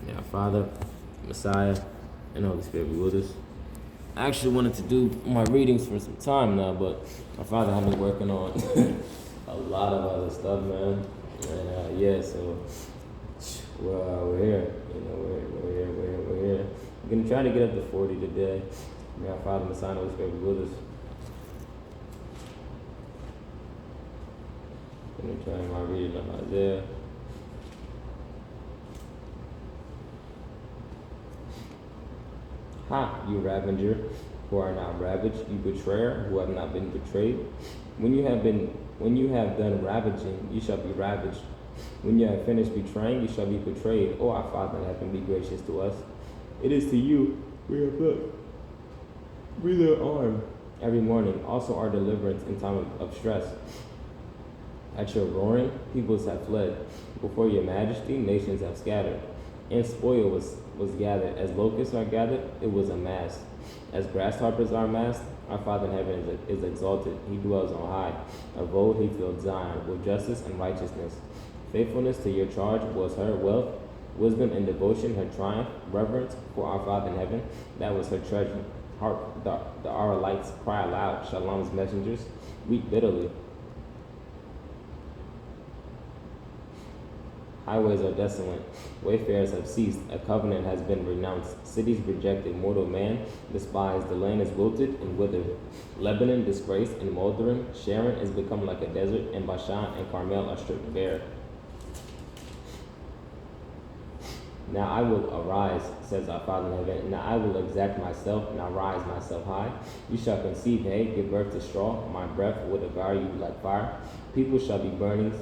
Yeah, Father, Messiah, and Holy Spirit be with us. I actually wanted to do my readings for some time now, but my father had me working on a lot of other stuff, man. And yeah, so we're here. You know, we're here. We're gonna try to get up to 40 today. May our Father, Messiah, and Holy Spirit be with us. Gonna try my reading on Isaiah. Ha, you ravager, who are not ravaged, you betrayer, who have not been betrayed. When you have done ravaging, you shall be ravaged. When you have finished betraying, you shall be betrayed. O our Father in heaven, be gracious to us. It is to you we have looked. Breathe our arm every morning, also our deliverance in time of stress. At your roaring, peoples have fled. Before your majesty, nations have scattered. And spoil was gathered. As locusts are gathered, it was amassed. As grasshoppers are amassed, our Father in heaven is exalted. He dwells on high. Of old he filled Zion with justice and righteousness. Faithfulness to your charge was her wealth. Wisdom and devotion her triumph. Reverence for our Father in heaven, that was her treasure. Hark, the Aralites cry aloud. Shalom's messengers weep bitterly. Highways are desolate, wayfarers have ceased, a covenant has been renounced, cities rejected, mortal man despised, the land is wilted and withered. Lebanon disgraced and moldering, Sharon is become like a desert, and Bashan and Carmel are stripped bare. Now I will arise, says our Father in heaven, now I will exact myself, now rise myself high. You shall conceive hay, give birth to straw, my breath will devour you like fire. People shall be burnings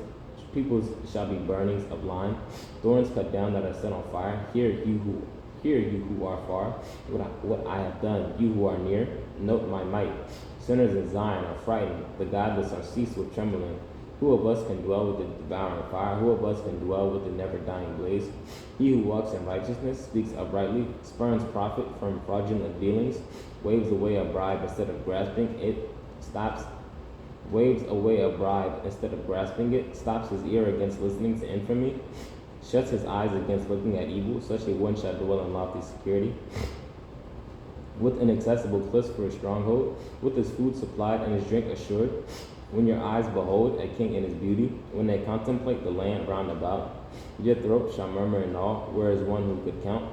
of lime, thorns cut down that are set on fire. Hear you who are far, what I have done, you who are near, note my might. Sinners in Zion are frightened, the godless are seized with trembling. Who of us can dwell with the devouring fire? Who of us can dwell with the never-dying blaze? He who walks in righteousness, speaks uprightly, spurns profit from fraudulent dealings, waves away a bribe instead of grasping it, waves away a bribe instead of grasping it, stops his ear against listening to infamy, shuts his eyes against looking at evil, such a one shall dwell in lofty security, with inaccessible cliffs for a stronghold, with his food supplied and his drink assured. When your eyes behold a king in his beauty, when they contemplate the land round about, your throat shall murmur in awe, where is one who could count?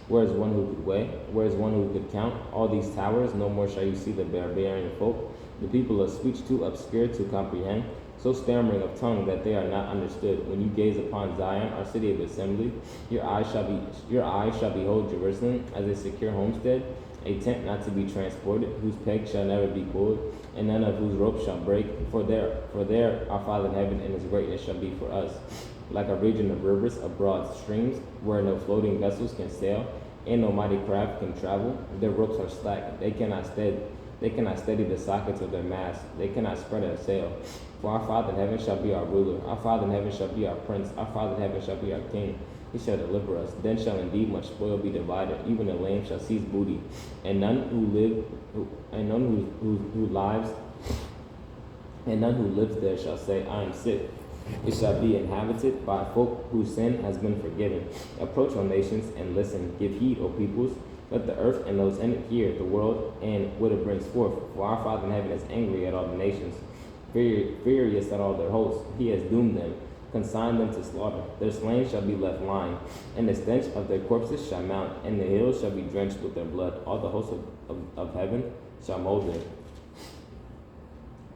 Where is one who could weigh? Where is one who could count? All these towers, no more shall you see the barbarian folk, the people of speech too obscure to comprehend, so stammering of tongue that they are not understood. When you gaze upon Zion, our city of assembly, your eyes shall behold Jerusalem as a secure homestead, a tent not to be transported, whose pegs shall never be pulled, and none of whose ropes shall break. For there our Father in heaven and his greatness shall be for us. Like a region of rivers, of broad streams, where no floating vessels can sail, and no mighty craft can travel. Their ropes are slack, they cannot steady the sockets of their masts, they cannot spread a sail. For our Father in heaven shall be our ruler, our Father in heaven shall be our prince, our Father in heaven shall be our king. He shall deliver us. Then shall indeed much spoil be divided. Even the lame shall seize booty, and none who lives there shall say, I am sick. It shall be inhabited by folk whose sin has been forgiven. Approach, O nations, and listen. Give heed, O peoples. Let the earth and those in it hear the world and what it brings forth. For our Father in heaven is angry at all the nations, furious at all their hosts. He has doomed them, consigned them to slaughter. Their slain shall be left lying, and the stench of their corpses shall mount, and the hills shall be drenched with their blood. All the hosts of heaven shall molder.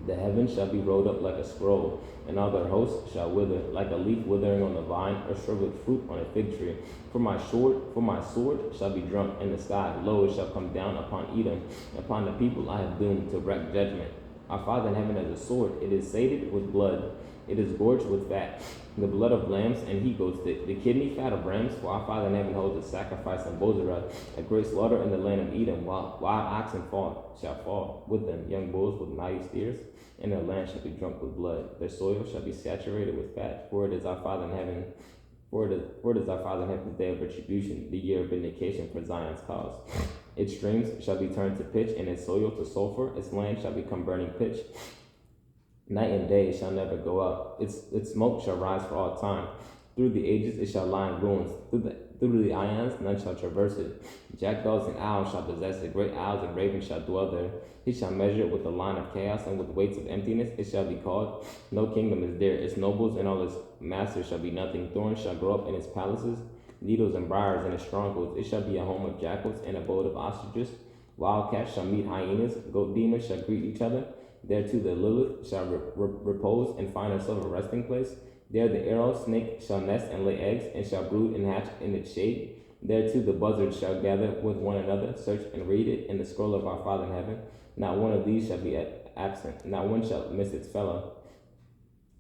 The heavens shall be rolled up like a scroll, and all their hosts shall wither, like a leaf withering on the vine, or shriveled fruit on a fig tree. For my sword shall be drunk in the sky. Lo, it shall come down upon Edom, upon the people I have doomed to wreak judgment. Our Father in heaven has a sword. It is sated with blood. It is gorged with fat, the blood of lambs and he-goats, the kidney fat of rams. For our Father in heaven holds a sacrifice in Bozrah, a great slaughter in the land of Edom. While wild oxen shall fall with them, young bulls with mighty steers, and their land shall be drunk with blood. Their soil shall be saturated with fat. For it is our Father in heaven. For it is our Father in heaven's day of retribution, the year of vindication for Zion's cause. Its streams shall be turned to pitch, and its soil to sulfur. Its land shall become burning pitch. Night and day shall never go up. Its smoke shall rise for all time. Through the ages it shall lie in ruins. Through the ions none shall traverse it. Jackdaws and owls shall possess it. Great owls and ravens shall dwell there. He shall measure it with the line of chaos and with weights of emptiness. It shall be called. No kingdom is there. Its nobles and all its masters shall be nothing. Thorns shall grow up in its palaces, needles and briars in its strongholds. It shall be a home of jackals, an abode of ostriches. Wildcats shall meet hyenas. Goat demons shall greet each other. There too the Lilith shall repose and find herself a resting place. There the arrow snake shall nest and lay eggs, and shall brood and hatch in its shade. There too the buzzards shall gather with one another, search and read it in the scroll of our Father in heaven. Not one of these shall be absent. Not one shall miss its fellow.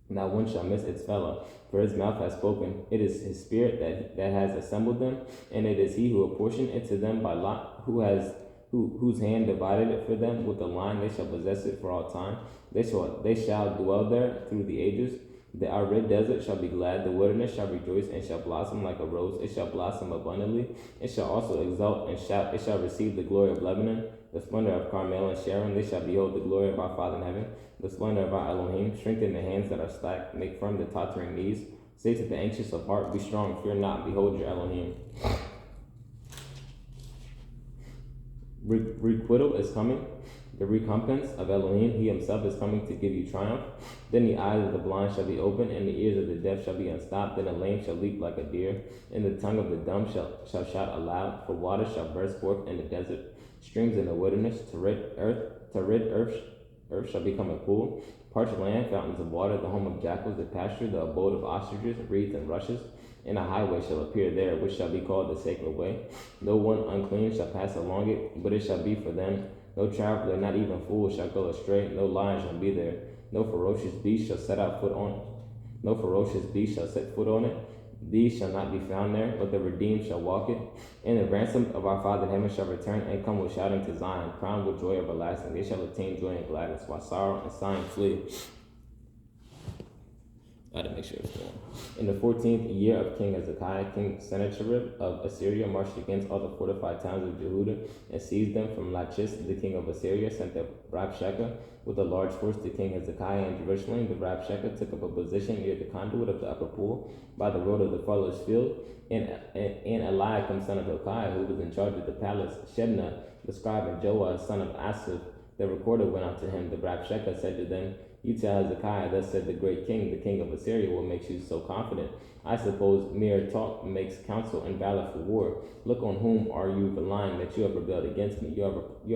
Not one shall miss its fellow, for his mouth has spoken. It is his spirit that has assembled them, and it is he who apportioned it to them by lot, whose hand divided it for them with a line. They shall possess it for all time. They shall dwell there through the ages. The arid desert shall be glad, the wilderness shall rejoice and shall blossom like a rose. It shall blossom abundantly. It shall also exult and shout. It shall receive the glory of Lebanon, the splendor of Carmel and Sharon. They shall behold the glory of our Father in heaven, the splendor of our Elohim. Strengthen the hands that are slack, make firm the tottering knees. Say to the anxious of heart, be strong, fear not, behold your Elohim. Requital is coming. The recompense of Elohim, he himself is coming to give you triumph. Then the eyes of the blind shall be opened, and the ears of the deaf shall be unstopped. Then the lame shall leap like a deer, and the tongue of the dumb shall shout aloud. For water shall burst forth in the desert, streams in the wilderness. To rid earth shall become a pool. Parched land, fountains of water, the home of jackals, the pasture, the abode of ostriches, reeds and rushes. And a highway shall appear there, which shall be called the sacred way. No one unclean shall pass along it, but it shall be for them. No traveler, not even fool, shall go astray. No lion shall be there. No ferocious beast shall set foot on it. These shall not be found there, but the redeemed shall walk it. And the ransom of our Father in heaven shall return and come with shouting to Zion, crowned with joy everlasting. They shall attain joy and gladness, while sorrow and sighing flee. I had to make sure it's going. In the 14th year of King Hezekiah, King Sennacherib of Assyria marched against all the fortified towns of Jehudah and seized them. From Lachish. The king of Assyria sent the Rabshakeh with a large force to King Hezekiah in Jerusalem. The Rabshakeh took up a position near the conduit of the upper pool by the road of the Fuller's Field. And Eliakim, son of Hilkiah, who was in charge of the palace, Shebna, the scribe, and Joah, son of Asaph, the recorder, went out to him. The Rabshakeh said to them, you tell Hezekiah, thus said the great king, the king of Assyria, what makes you so confident? I suppose mere talk makes counsel and valor for war. Look, on whom are you relying that you have rebelled against me? You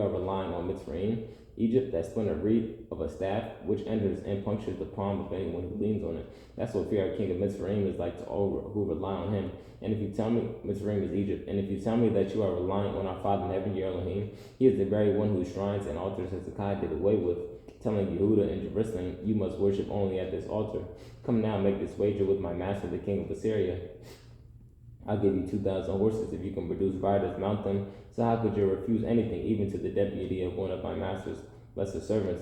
are relying on Mitzrayim, Egypt, that splintered reed of a staff, which enters and punctures the palm of anyone who leans on it. That's what Pharaoh, king of Mitzrayim, is like to all who rely on him. And if you tell me, Mitzrayim is Egypt, and if you tell me that you are relying on our Father in heaven, your Elohim, he is the very one whose shrines and altars Hezekiah did away with, telling Yehudah and Jerusalem, you must worship only at this altar. Come now, make this wager with my master, the king of Assyria. I'll give you 2,000 horses if you can produce riders, mount them. So how could you refuse anything, even to the deputy of one of my master's lesser servants,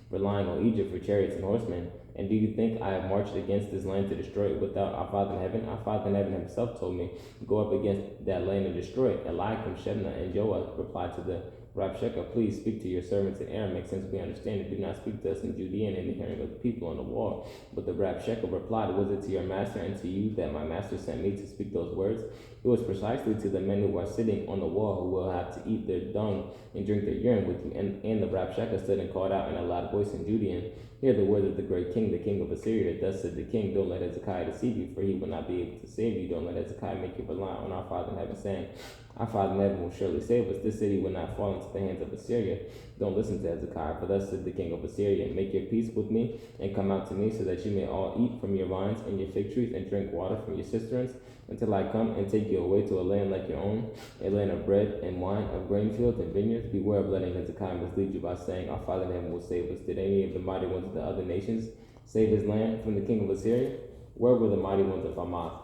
relying on Egypt for chariots and horsemen? And do you think I have marched against this land to destroy it without our Father in heaven? Our Father in heaven himself told me, go up against that land and destroy it. Eliakim, Shebna, and Joah replied to the Rabshakeh, please speak to your servants in Aramaic, since we understand it. Do not speak to us in Judean in the hearing of the people on the wall. But the Rabshakeh replied, was it to your master and to you that my master sent me to speak those words? It was precisely to the men who are sitting on the wall, who will have to eat their dung and drink their urine with you. And the Rabshakeh stood and called out in a loud voice in Judean, hear the words of the great king, the king of Assyria. Thus said the king, don't let Hezekiah deceive you, for he will not be able to save you. Don't let Hezekiah make you rely on our Father in heaven, saying, our Father in heaven will surely save us. This city will not fall into the hands of Assyria. Don't listen to Hezekiah, for thus said the king of Assyria, make your peace with me, and come out to me, so that you may all eat from your vines and your fig trees, and drink water from your cisterns, until I come and take you away to a land like your own, a land of bread and wine, of grain fields and vineyards. Beware of letting Hezekiah mislead you by saying, our Father in heaven will save us. Did any of the mighty ones of the other nations save his land from the king of Assyria? Where were the mighty ones of Hamath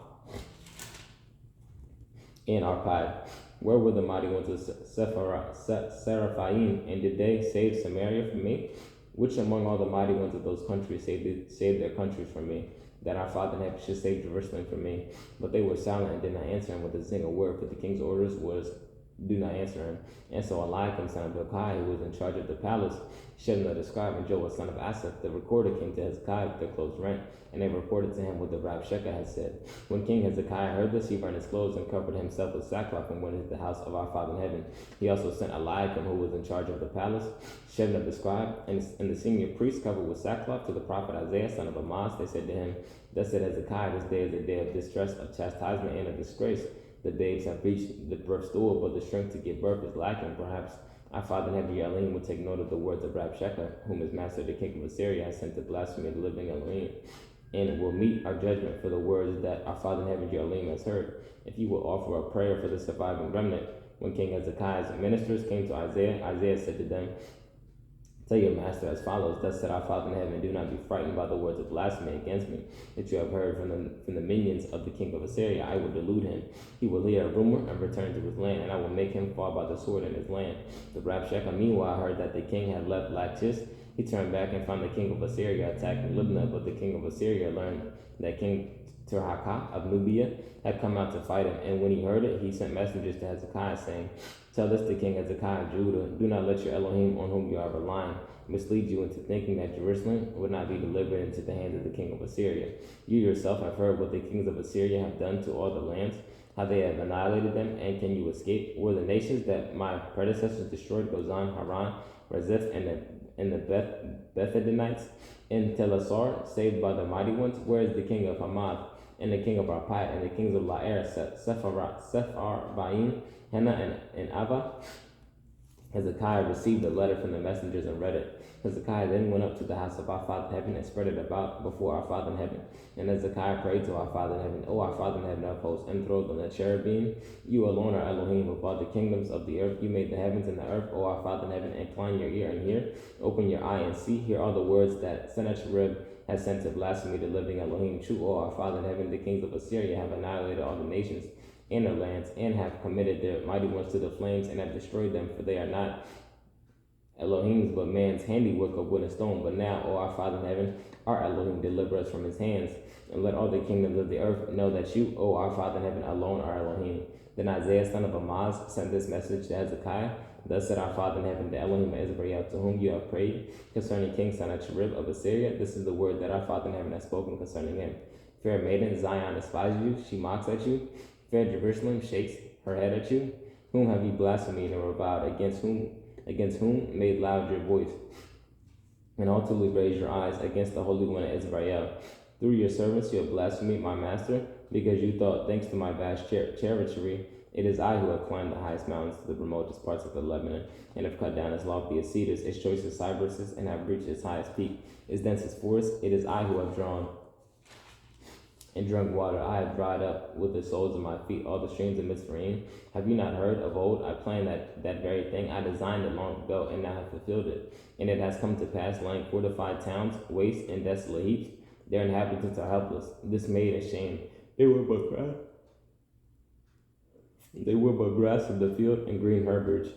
and Arpad? Where were the mighty ones of Seraphaim, and did they save Samaria from me? Which among all the mighty ones of those countries saved their countries from me, that our Father in heaven should save Jerusalem from me? But they were silent and did not answer him with a single word, for the king's orders was do not answer him. And so Eliakim, son of Hilkiah, who was in charge of the palace, Shebna the scribe, and Joel, son of Asaph, the recorder, came to Hezekiah with their clothes rent, and they reported to him what the Rabshakeh had said. When King Hezekiah heard this, he rent his clothes and covered himself with sackcloth and went into the house of our Father in heaven. He also sent Eliakim, who was in charge of the palace, Shebna the scribe, and the senior priest covered with sackcloth to the prophet Isaiah, son of Amoz. They said to him, Thus said Hezekiah, this day is a day of distress, of chastisement, and of disgrace. The babes have reached the birth stool, but the strength to give birth is lacking. Perhaps our Father in heaven, Elohim, will take note of the words of Rabshakeh, whom his master, the king of Assyria, has sent to blaspheme the living Elohim, and will meet our judgment for the words that our Father in heaven, Elohim, has heard. If you will offer a prayer for the surviving remnant. When King Hezekiah's ministers came to Isaiah, Isaiah said to them, Tell your master as follows, Thus said our Father in heaven, do not be frightened by the words of blasphemy against me that you have heard from the minions of the king of Assyria. I will delude him. He will hear a rumor and return to his land, and I will make him fall by the sword in his land. The Rabshakeh meanwhile heard that the king had left Lachish. He turned back and found the king of Assyria attacking Libnah, but the king of Assyria learned that King Tirhakah of Nubia had come out to fight him, and when he heard it, he sent messengers to Hezekiah, saying, Tell this to King Hezekiah of Judah, do not let your Elohim, on whom you are relying, mislead you into thinking that Jerusalem would not be delivered into the hands of the king of Assyria. You yourself have heard what the kings of Assyria have done to all the lands, how they have annihilated them, and can you escape? Were the nations that my predecessors destroyed Gozan, Haran, Rezeph, and the Bethedenites, and Telassar, saved by the mighty ones? Where is the king of Hamath, and the king of Arpad, and the kings of Lair, Sepharvaim, Hena, and Ava? Hezekiah received the letter from the messengers and read it. Hezekiah then went up to the house of our Father in heaven and spread it about before our Father in heaven. And Hezekiah prayed to our Father in heaven, O our Father in heaven of hosts, enthroned on the cherubim, you alone are Elohim of all the kingdoms of the earth. You made the heavens and the earth, O our Father in heaven. Incline your ear and hear, open your eye and see. Hear all the words that Sennacherib has sent to blaspheme the living Elohim. True, O our Father in heaven, the kings of Assyria have annihilated all the nations in their lands, and have committed their mighty ones to the flames, and have destroyed them, for they are not Elohim's, but man's handiwork of wood and stone. But now, O our Father in heaven, our Elohim, deliver us from his hands, and let all the kingdoms of the earth know that you, O our Father in heaven, alone are Elohim. Then Isaiah, son of Amoz, sent this message to Hezekiah. Thus said our Father in heaven, the Elohim of Israel, to whom you have prayed, concerning King Sennacherib of Assyria. This is the word that our Father in heaven has spoken concerning him. Fair maiden, Zion despises you, she mocks at you. Fair Jerusalem shakes her head at you. Whom have you blasphemed and reviled? Against whom made loud your voice, and haughtily raised your eyes against the Holy One of Israel? Through your servants you have blasphemed my master, because you thought, thanks to my vast chariotry, it is I who have climbed the highest mountains to the remotest parts of the Lebanon, and have cut down its loftiest cedars, its choicest cypresses, and have reached its highest peak, its densest forest. It is I who have drawn and drunk water. I have dried up with the soles of my feet all the streams of Mizraim. Have you not heard? Of old I planned that very thing. I designed it long ago, and now have fulfilled it. And it has come to pass, lying fortified towns, waste and desolate heaps. Their inhabitants are helpless, dismayed and shamed. They were but grass of the field and green herbage,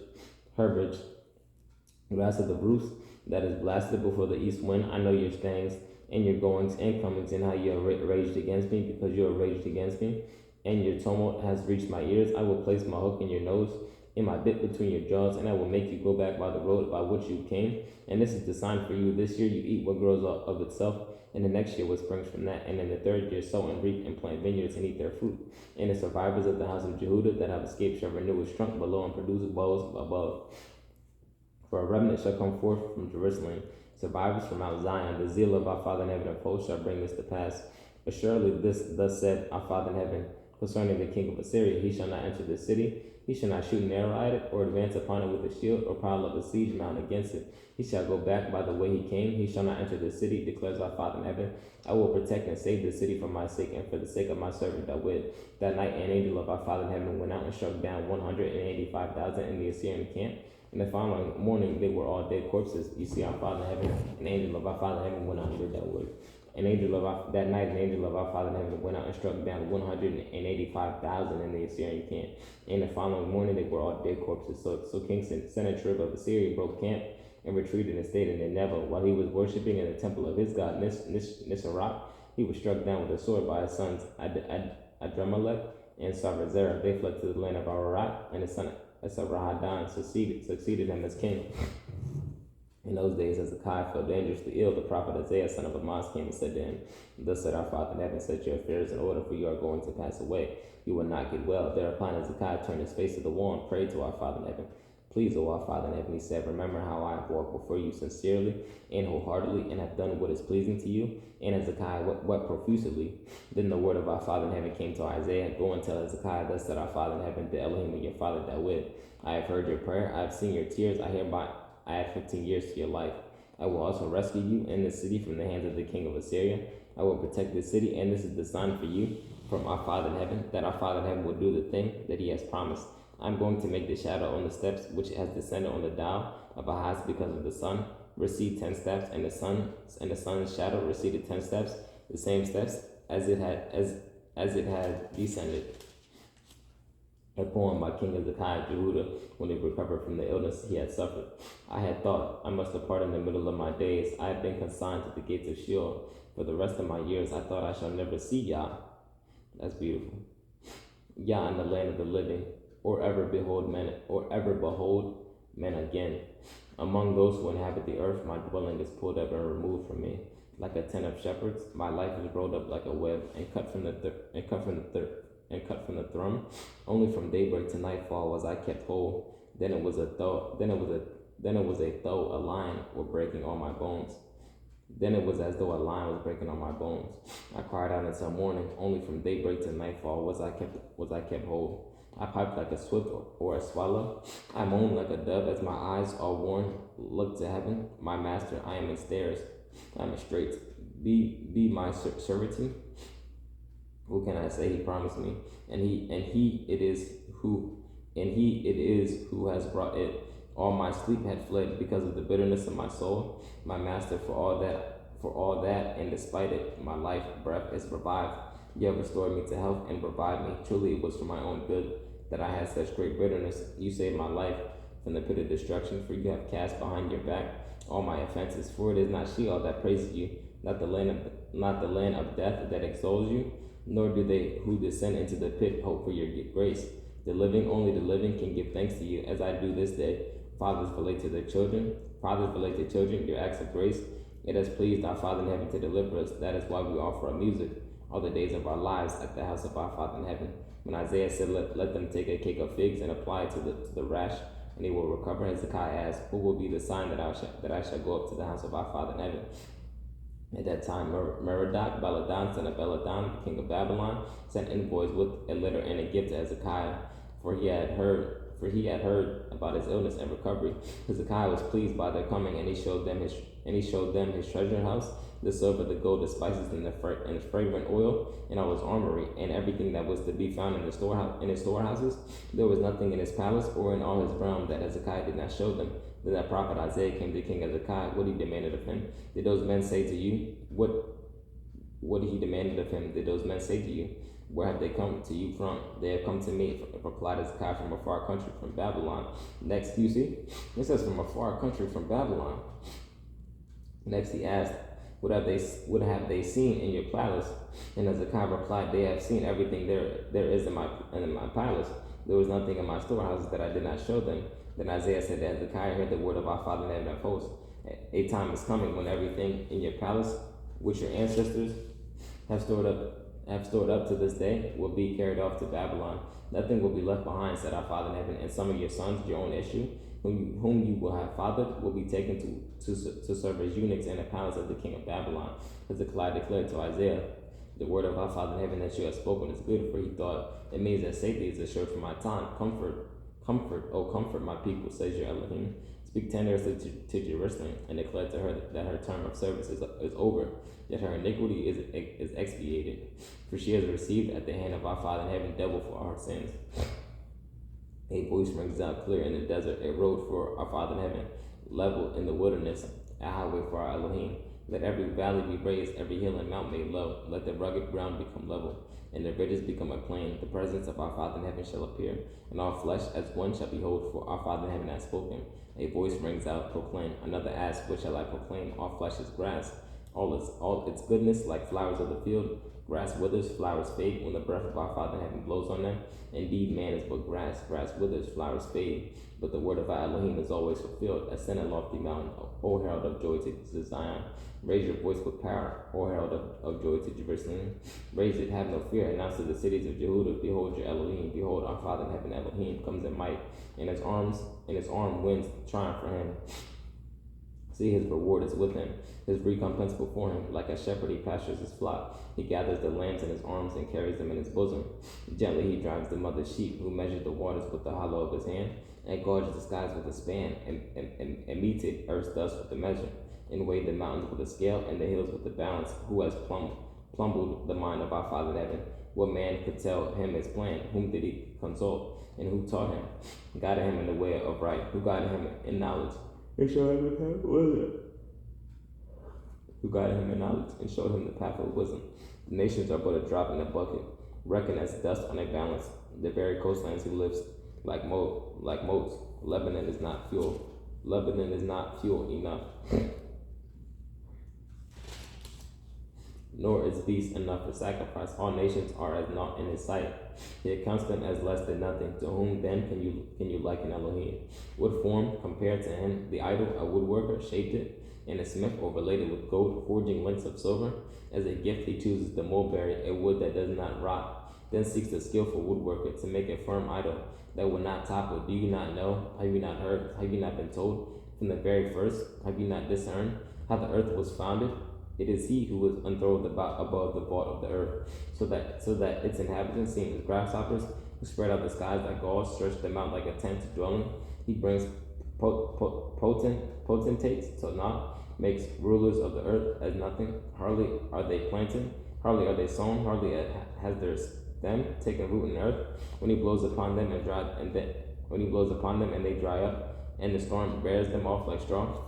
grass of the Bruce that is blasted before the east wind. I know your stayings and your goings and comings, and how you have raged against me, because you have raged against me, and your tumult has reached my ears. I will place my hook in your nose, in my bit between your jaws, and I will make you go back by the road by which you came. And this is the sign for you. This year you eat what grows up of itself, and the next year what springs from that. And in the third year sow and reap and plant vineyards and eat their fruit. And the survivors of the house of Jehudah that have escaped shall renew its trunk below and produce boughs above. For a remnant shall come forth from Jerusalem, survivors from Mount Zion. The zeal of our Father in heaven of hosts shall bring this to pass. Assuredly thus said our Father in heaven concerning the king of Assyria, he shall not enter the city, he shall not shoot an arrow at it, or advance upon it with a shield, or pile up a siege mound against it. He shall go back by the way he came. He shall not enter the city, declares our Father in heaven. I will protect and save the city for my sake, and for the sake of my servant David. That night an angel of our Father in heaven went out and struck down 185,000 in the Assyrian camp. And the following morning they were all dead corpses. You see, our Father in heaven, an angel of our Father in heaven went out and did that work. That night, an angel of our Father in heaven went out and struck down 185,000 in the Assyrian camp. And the following morning, they were all dead corpses. So King Sennacherib of Assyria broke camp and retreated and stayed in Nineveh. While he was worshiping in the temple of his god Nisarok, he was struck down with a sword by his sons Adramelech and Sarazera. They fled to the land of Ararat, and his son Esarhaddon succeeded him as king. In those days, Hezekiah fell dangerously ill. The prophet Isaiah, son of Amoz, came and said to him, Thus said our Father in heaven, set your affairs in order, for you are going to pass away. You will not get well. Thereupon Hezekiah turned his face to the wall and prayed to our Father in heaven. Please, O our Father in heaven, he said, remember how I have walked before you sincerely and wholeheartedly, and have done what is pleasing to you. And Hezekiah wept profusely. Then the word of our Father in heaven came to Isaiah, Go and tell Hezekiah, Thus said our Father in heaven, the Elohim of your father David, I have heard your prayer, I have seen your tears, I add 15 years to your life. I will also rescue you and this city from the hands of the king of Assyria. I will protect this city, and this is the sign for you from our Father in heaven, that our Father in heaven will do the thing that he has promised. I'm going to make the shadow on the steps which has descended on the dial of Ahaz because of the sun recede 10 steps, and the sun's shadow receded 10 steps, the same steps as it had descended. A poem by King Hezekiah of Judah when he recovered from the illness he had suffered. I had thought, I must depart in the middle of my days. I have been consigned to the gates of Sheol. For the rest of my years, I thought I shall never see Yah. That's beautiful. Yah in the land of the living, or ever behold men again. Among those who inhabit the earth, my dwelling is pulled up and removed from me. Like a tent of shepherds, my life is rolled up like a web and cut from the thrum. Only from daybreak to nightfall was I kept whole. Then it was a though a lion were breaking all my bones. Then it was as though a lion was breaking all my bones. I cried out until morning. Only from daybreak to nightfall was I kept whole. I piped like a swift or a swallow. I moaned like a dove as my eyes, all worn, looked to heaven. My master, I am in stairs. I am in straits. Be my servitude. Who can I say? He promised me, and he it is who has brought it. All my sleep had fled because of the bitterness of my soul. My master, for all that, and despite it, my life breath is revived. You have restored me to health and revived me. Truly, it was for my own good that I had such great bitterness. You saved my life from the pit of destruction, for you have cast behind your back all my offenses. For it is not Sheol that praises you, not the land of death that extols you. Nor do they who descend into the pit hope for your grace. Only the living can give thanks to you, as I do this day. Fathers relate to their children, your acts of grace. It has pleased our Father in heaven to deliver us. That is why we offer our music all the days of our lives at the house of our Father in heaven. When Isaiah said, let them take a cake of figs and apply it to the rash, and they will recover, Hezekiah asked, What will be the sign that I shall go up to the house of our Father in heaven? At that time, Merodach Baladan, son of Baladan, the king of Babylon, sent envoys with a letter and a gift to Hezekiah, for he had heard about his illness and recovery. Hezekiah was pleased by their coming, and he showed them his treasure house, the silver, the gold, the spices, and the fragrant oil, and all his armory, and everything that was to be found in his storehouses. There was nothing in his palace or in all his realm that Hezekiah did not show them. Then that prophet Isaiah came to King Hezekiah. What he demanded of him? Did those men say to you? What he demanded of him? Did those men say to you? Where have they come to you from? They have come to me, replied Hezekiah, from a far country, from Babylon. Next, you see, it says from a far country, from Babylon. Next, he asked, What have they seen in your palace? And Hezekiah replied, They have seen everything there is in my palace. There was nothing in my storehouses that I did not show them. Then Isaiah said to Hezekiah, Heard the word of our Father in heaven of hosts. A time is coming when everything in your palace, which your ancestors have stored up to this day, will be carried off to Babylon. Nothing will be left behind, said our Father in heaven, and some of your sons, your own issue, whom you will have fathered, will be taken to serve as eunuchs in the palace of the king of Babylon. Hezekiah declared to Isaiah, The word of our Father in heaven that you have spoken is good, for he thought, It means that safety is assured for my time. Comfort my people, says your Elohim. Speak tenderly to Jerusalem, and declare to her that her term of service is over, that her iniquity is expiated. For she has received at the hand of our Father in heaven double for our sins. A voice rings out clear in the desert, a road for our Father in heaven, level in the wilderness, a highway for our Elohim. Let every valley be raised, every hill and mount made low. Let the rugged ground become level, and the ridges become a plain. The presence of our Father in heaven shall appear, and all flesh as one shall behold, for our Father in heaven has spoken. A voice rings out, proclaim. Another asks, What shall I proclaim? All flesh is grass, all its goodness like flowers of the field. Grass withers, flowers fade when the breath of our Father in heaven blows on them. Indeed, man is but grass. Grass withers, flowers fade, but the word of our Elohim is always fulfilled. Ascend a lofty mountain, O herald of joy to Zion. Raise your voice with power, O herald of joy to Jerusalem. Raise it, have no fear. Announce to the cities of Jehudah, behold your Elohim. Behold, our Father in heaven, Elohim, comes in might. In his arm wins triumph for him. See, his reward is with him, his recompense before him. Like a shepherd, he pastures his flock. He gathers the lambs in his arms and carries them in his bosom. Gently he drives the mother's sheep, who measures the waters with the hollow of his hand, and gauges the skies with a span, and metes it earth's dust with a measure, and weighed the mountains with a scale, and the hills with a balance. Who has plumbled the mind of our Father in heaven? What man could tell him his plan? Whom did he consult, and who taught him? Guided him in the way of right, who guided him in knowledge, and showed him the path of wisdom. Who guided him in knowledge and showed him the path of wisdom. The nations are but a drop in a bucket, reckoned as dust on a balance. The very coastlands he lives like motes. Lebanon is not fuel. Lebanon is not fuel enough, nor is beast enough for sacrifice. All nations are as naught in his sight. He accounts them as less than nothing. To whom then can you liken Elohim? What form compared to him? The idol, a woodworker, shaped it, and a smith overlaid it with gold, forging links of silver. As a gift he chooses the mulberry, a wood that does not rot. Then seeks the skillful woodworker to make a firm idol that will not topple. Do you not know? Have you not heard? Have you not been told? From the very first, have you not discerned how the earth was founded? It is he who was enthroned above the vault of the earth, so that its inhabitants seem as grasshoppers, who spread out the skies like gauze, stretch them out like a tent to dwell in. He brings potentates to naught, makes rulers of the earth as nothing. Hardly are they planted, hardly are they sown, hardly has their stem taken root in the earth. When he blows upon them and they dry up, and the storm bears them off like straw.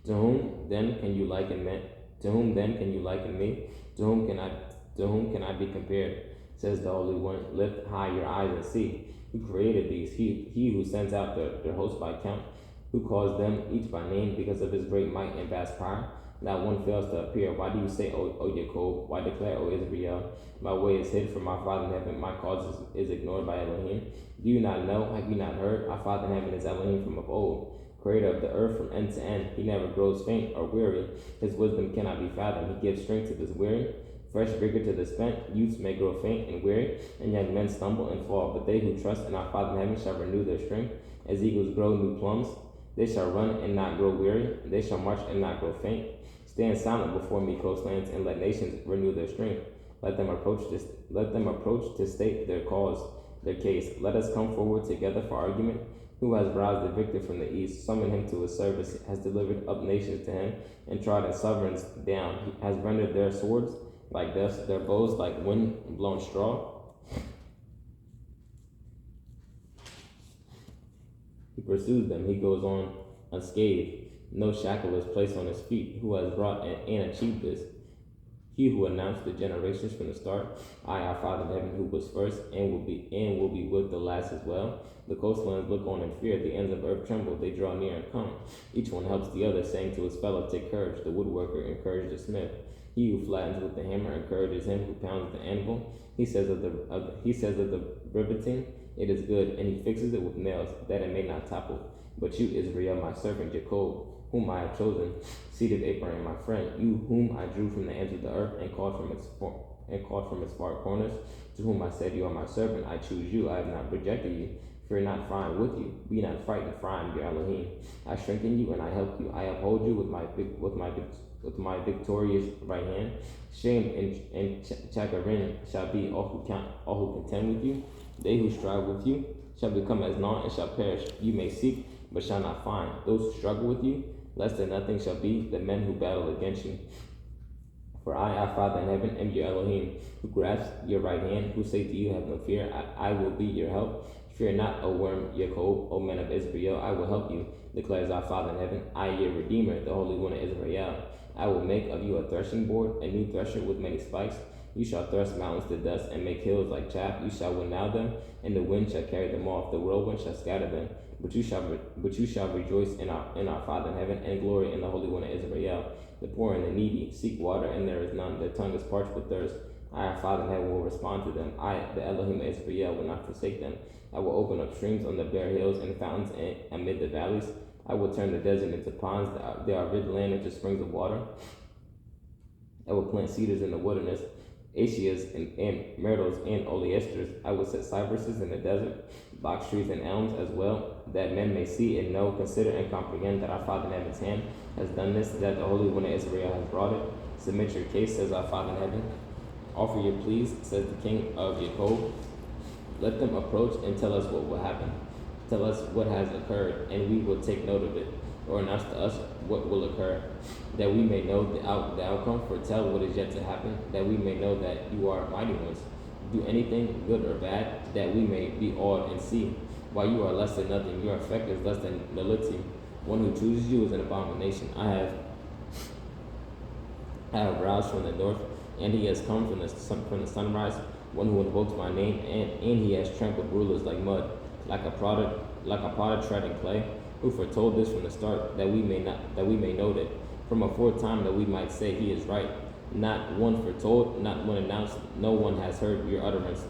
To whom then can you liken me? To whom then can you liken me? To whom can I be compared? Says the Holy One. Lift high your eyes and see. Who created these? He who sends out their hosts by count, who calls them each by name because of his great might and vast power. Not one fails to appear. Why do you say, O Jacob? Why declare, O Israel? My way is hid from my Father in heaven. My cause is ignored by Elohim. Do you not know? Have you not heard? Our Father in heaven is Elohim from of old, creator of the earth from end to end. He never grows faint or weary. His wisdom cannot be fathomed. He gives strength to the weary, fresh vigor to the spent. Youths may grow faint and weary, and young men stumble and fall. But they who trust in our Father in heaven shall renew their strength. As eagles grow new plums, they shall run and not grow weary. They shall march and not grow faint. Stand silent before me, coastlands, and let nations renew their strength. Let them approach to state their case. Let us come forward together for argument. Who has roused the victor from the east, summoned him to his service, has delivered up nations to him, and trodden sovereigns down. He has rendered their swords like dust, their bows like wind-blown straw. He pursues them, he goes on unscathed. No shackle is placed on his feet. Who has brought and achieved this? He who announced the generations from the start. I, our Father in heaven, who was first and will be with the last as well. The coastlands look on in fear. The ends of earth tremble. They draw near and come. Each one helps the other, saying to his fellow, take courage. The woodworker encouraged the smith. He who flattens with the hammer encourages him who pounds the anvil. He says of the riveting, it is good, and he fixes it with nails, that it may not topple. But you, Israel, my servant, Jacob, whom I have chosen, seated Abraham, my friend, you whom I drew from the ends of the earth and called from its far corners, to whom I said, you are my servant, I choose you, I have not rejected you. Fear not, for I am with you. Be not frightened, for I am your Elohim. I strengthen you and I help you. I uphold you with my victorious right hand. Shame and chagrin shall be all who contend with you. They who strive with you shall become as naught and shall perish. You may seek, but shall not find. Those who struggle with you, less than nothing shall be the men who battle against you. For I, our Father in heaven, am your Elohim, who grasps your right hand, who say to you, have no fear, I will be your help. Fear not, O worm Jacob, O men of Israel, I will help you, declares our Father in heaven. I, your Redeemer, the Holy One of Israel. I will make of you a threshing board, a new thresher with many spikes. You shall thrust mountains to dust and make hills like chaff. You shall winnow them, and the wind shall carry them off. The whirlwind shall scatter them. but you shall rejoice in our Father in heaven, and glory in the Holy One of Israel. The poor and the needy seek water, and there is none. Their tongue is parched with thirst. I, our Father in heaven, will respond to them. I, the Elohim of Israel, will not forsake them. I will open up streams on the bare hills and fountains amid the valleys. I will turn the desert into ponds, the arid land into springs of water. I will plant cedars in the wilderness, acacias and myrtles and oleasters. I will set cypresses in the desert, box trees and elms as well, that men may see and know, consider and comprehend that our Father in heaven's hand has done this, that the Holy One of Israel has brought it. Submit your case, says our Father in heaven. Offer your pleas, says the King of Jacob. Let them approach and tell us what will happen. Tell us what has occurred, and we will take note of it, or announce to us what will occur, that we may know the outcome. Foretell what is yet to happen, that we may know that you are mighty ones. Do anything good or bad, that we may be awed and see. While you are less than nothing, your effect is less than nullity. One who chooses you is an abomination. I have roused from the north, and he has come from the sunrise. One who invokes my name, and he has trampled rulers like mud, like a potter treading clay. Who foretold this from the start, that we may note it from aforetime, that we might say he is right. Not one foretold, not one announced. No one has heard your utterance.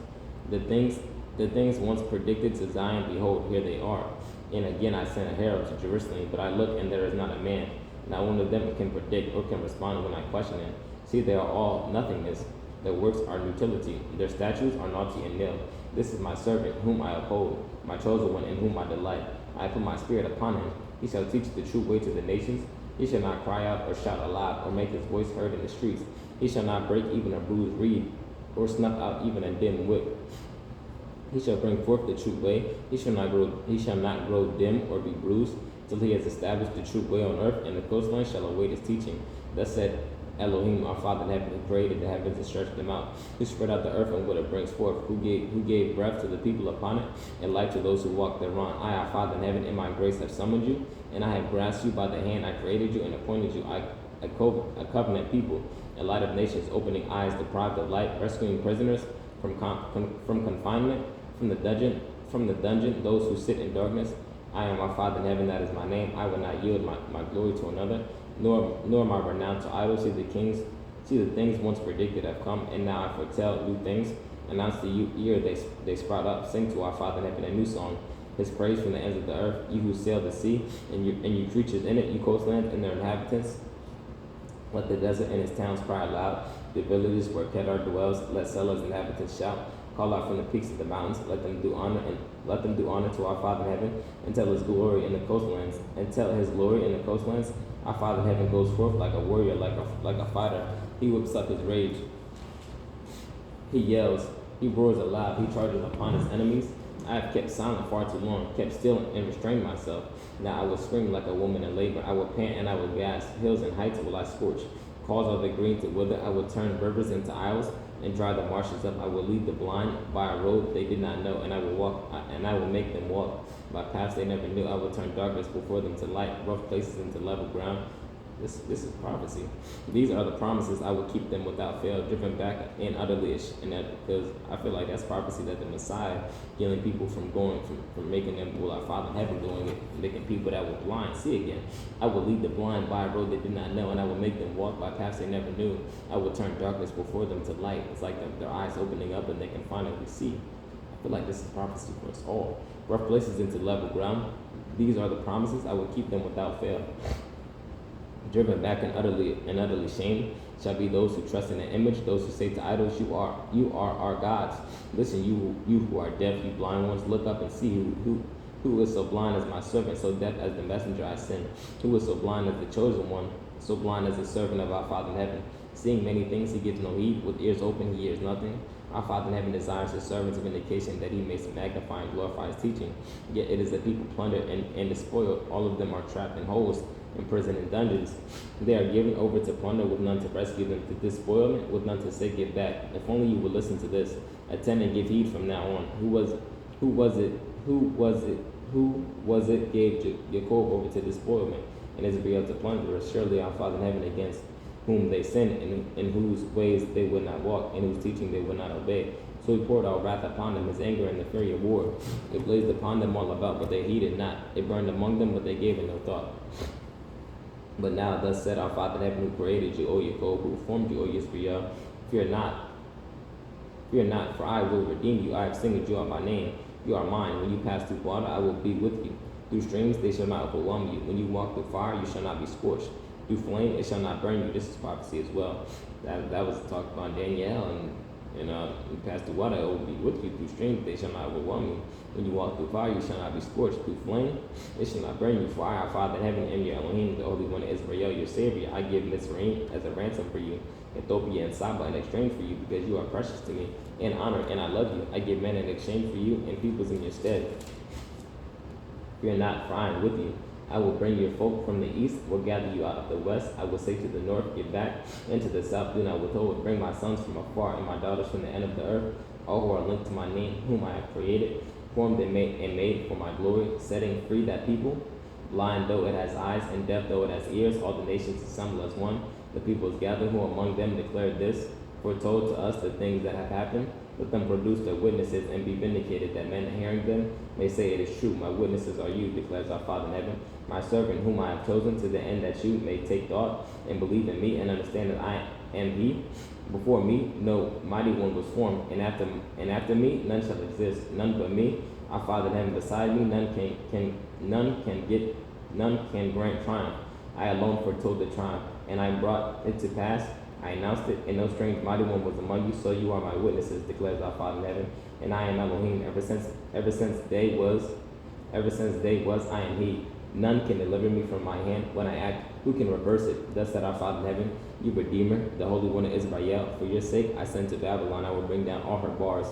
The things once predicted to Zion, behold, here they are. And again I sent a herald to Jerusalem, but I look, and there is not a man. Not one of them can predict or can respond when I question it. See, they are all nothingness. Their works are futility. Their statutes are naughty and nil. This is my servant, whom I uphold, my chosen one, in whom I delight. I put my spirit upon him. He shall teach the true way to the nations. He shall not cry out or shout aloud or make his voice heard in the streets. He shall not break even a bruised reed or snuff out even a dim wick. He shall bring forth the true way. He shall not grow dim or be bruised till he has established the true way on earth, and the coastland shall await his teaching. Thus said Elohim, our Father in heaven, who created the heavens and stretched them out, who spread out the earth and what it brings forth, who gave breath to the people upon it, and light to those who walk thereon. I, our Father in heaven, in my grace have summoned you, and I have grasped you by the hand. I created you and appointed you a covenant people, a light of nations, opening eyes deprived of light, rescuing prisoners from confinement, from the dungeon, those who sit in darkness. I am our Father in heaven, that is my name. I will not yield my glory to another, nor my renown to idols. See the things once predicted have come, and now I foretell new things. Announce to you, ere they sprout up. Sing to our Father in heaven a new song, his praise from the ends of the earth. You who sail the sea, and you creatures in it, you coastlands and their inhabitants. Let the desert and its towns cry aloud, the villages where Kedar dwells. Let Selah's inhabitants shout. Call out from the peaks of the mountains. Let them do honor to our Father in heaven, and tell his glory in the coastlands. Our Father in heaven goes forth like a warrior, like a fighter. He whips up his rage. He yells. He roars aloud. He charges upon his enemies. I have kept silent far too long, kept still and restrained myself. Now I will scream like a woman in labor. I will pant and I will gasp. Hills and heights will I scorch. Cause all the green to wither. I will turn rivers into isles and dry the marshes up. I will lead the blind by a road they did not know, and I will make them walk by paths they never knew. I will turn darkness before them to light, rough places into level ground. This is prophecy. These are the promises. I will keep them without fail, driven back and utterly, and that, because I feel like that's prophecy, that the Messiah healing people from making them, well, our Father in heaven doing it, making people that were blind see again. I will lead the blind by a road they did not know, and I will make them walk by paths they never knew. I will turn darkness before them to light. It's like their eyes opening up and they can finally see. I feel like this is prophecy for us all. Rough places into level ground. These are the promises. I will keep them without fail. Driven back and utterly shamed shall be those who trust in the image, those who say to idols, you are our gods. Listen, you who are deaf, you blind ones, look up and see who is so blind as my servant, so deaf as the messenger I send, who is so blind as the chosen one, so blind as the servant of our Father in heaven. Seeing many things, he gives no heed. With ears open, he hears nothing. Our Father in heaven desires his servants of vindication, that he may magnify and glorify his teaching. Yet it is the people plundered and despoiled. All of them are trapped in holes, imprisoned in dungeons. They are given over to plunder, with none to rescue them, to despoilment, with none to say give back. If only you would listen to this. Attend and give heed from now on. Who was it gave Jacob over to despoilment, and Israel to plunderers? Surely our Father in heaven, against whom they sinned, in whose ways they would not walk, in whose teaching they would not obey. So he poured out wrath upon them, his anger and the fury of war. It blazed upon them all about, but they heeded not. It burned among them, but they gave it no thought. But now thus said our Father in heaven, who created you, O Yaakov, who formed you, O Yisrael, fear not, for I will redeem you. I have singled you out by name. You are mine. When you pass through water, I will be with you. Through streams, they shall not overwhelm you. When you walk through fire, you shall not be scorched. Through flame, it shall not burn you. This is prophecy as well. That was talked about Daniel, and you pass through water, it will be with you. Through streams, they shall not overwhelm you. When you walk through fire, you shall not be scorched. Through flame, it shall not burn you. For I, our Father in heaven, am your Elohim, the Holy One of Israel, your Savior. I give Mizraim as a ransom for you, Ethiopia and Saba in exchange for you, because you are precious to me. In honor, and I love you. I give men in exchange for you, and peoples in your stead. Fear not, for I am with you. I will bring your folk from the east, will gather you out of the west. I will say to the north, get back, and to the south, do not withhold. Bring my sons from afar, and my daughters from the end of the earth, all who are linked to my name, whom I have created, formed and made for my glory, setting free that people. Blind though it has eyes, and deaf though it has ears, all the nations assemble as one. The peoples gather, who among them declared this, foretold to us the things that have happened. Let them produce their witnesses and be vindicated, that men hearing them may say it is true. My witnesses are you, declares our Father in heaven, my servant whom I have chosen, to the end that you may take thought and believe in me and understand that I am he. Before me no mighty one was formed, and after me none shall exist. None but me, our Father in heaven, beside me none can grant triumph. I alone foretold the triumph, and I brought it to pass. I announced it, and no strange mighty one was among you, so you are my witnesses, declares our Father in heaven. And I am Elohim, ever since day was, I am he. None can deliver me from my hand. When I act, who can reverse it? Thus said our Father in heaven, you Redeemer, the Holy One of Israel. For your sake I send to Babylon, I will bring down all her bars.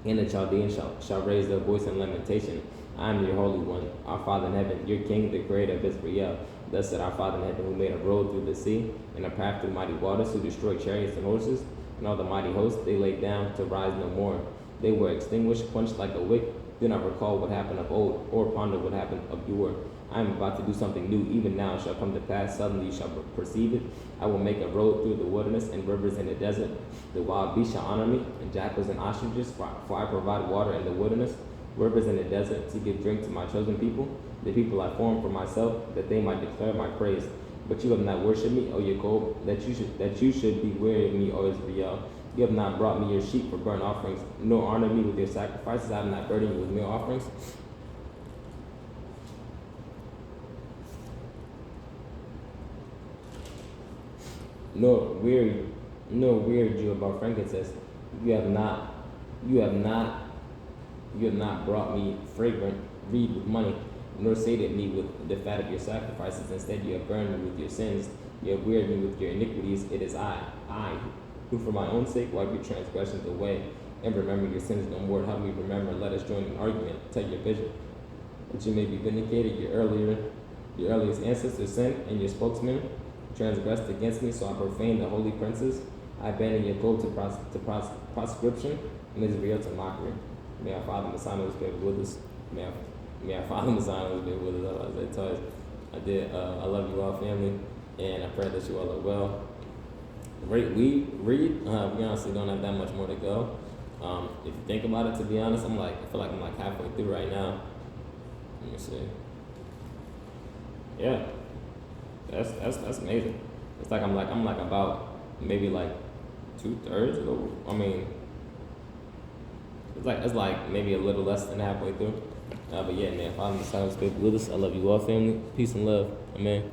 And the Chaldeans shall raise their voice in lamentation. I am your Holy One, our Father in heaven, your King, the Creator of Israel. Thus said our Father in heaven, who made a road through the sea, and a path through mighty waters, who destroyed chariots and horses, and all the mighty hosts. They lay down to rise no more. They were extinguished, quenched like a wick. Do not recall what happened of old, or ponder what happened of yore. I am about to do something new, even now it shall come to pass. Suddenly you shall perceive it. I will make a road through the wilderness and rivers in the desert. The wild beasts shall honor me, and jackals and ostriches, for I provide water in the wilderness, rivers in the desert, to give drink to my chosen people, the people I formed for myself, that they might declare my praise. But you have not worshipped me, O Yaakov, that you should be weary of me, O Israel. You have not brought me your sheep for burnt offerings, nor honored me with your sacrifices. I have not burdened you with meal offerings. Nor wearied you about frankincense. You have not brought me fragrant reed with money, nor sated me with the fat of your sacrifices. Instead, you have burned me with your sins. You have wearied me with your iniquities. It is I, who for my own sake wipe your transgressions away, and remember your sins no more. Help me remember. Let us join in argument. Tell your vision, that you may be vindicated. Your earliest ancestors sinned, and your spokesmen transgressed against me. So I profaned the holy princes. I abandoned your gold to proscription, and Israel to mockery. May our Father Messiah be with us. May our Father Messiah be with us. As I told you, I love you all, family, and I pray that you all are well. We honestly don't have that much more to go. If you think about it, to be honest, I feel like I'm like halfway through right now. Let me see. Yeah, that's amazing. It's like I'm like about maybe like 2/3 of. I mean, it's like maybe a little less than halfway through. But yeah, man, Father Messiah, with us. I love you all, family. Peace and love. Amen.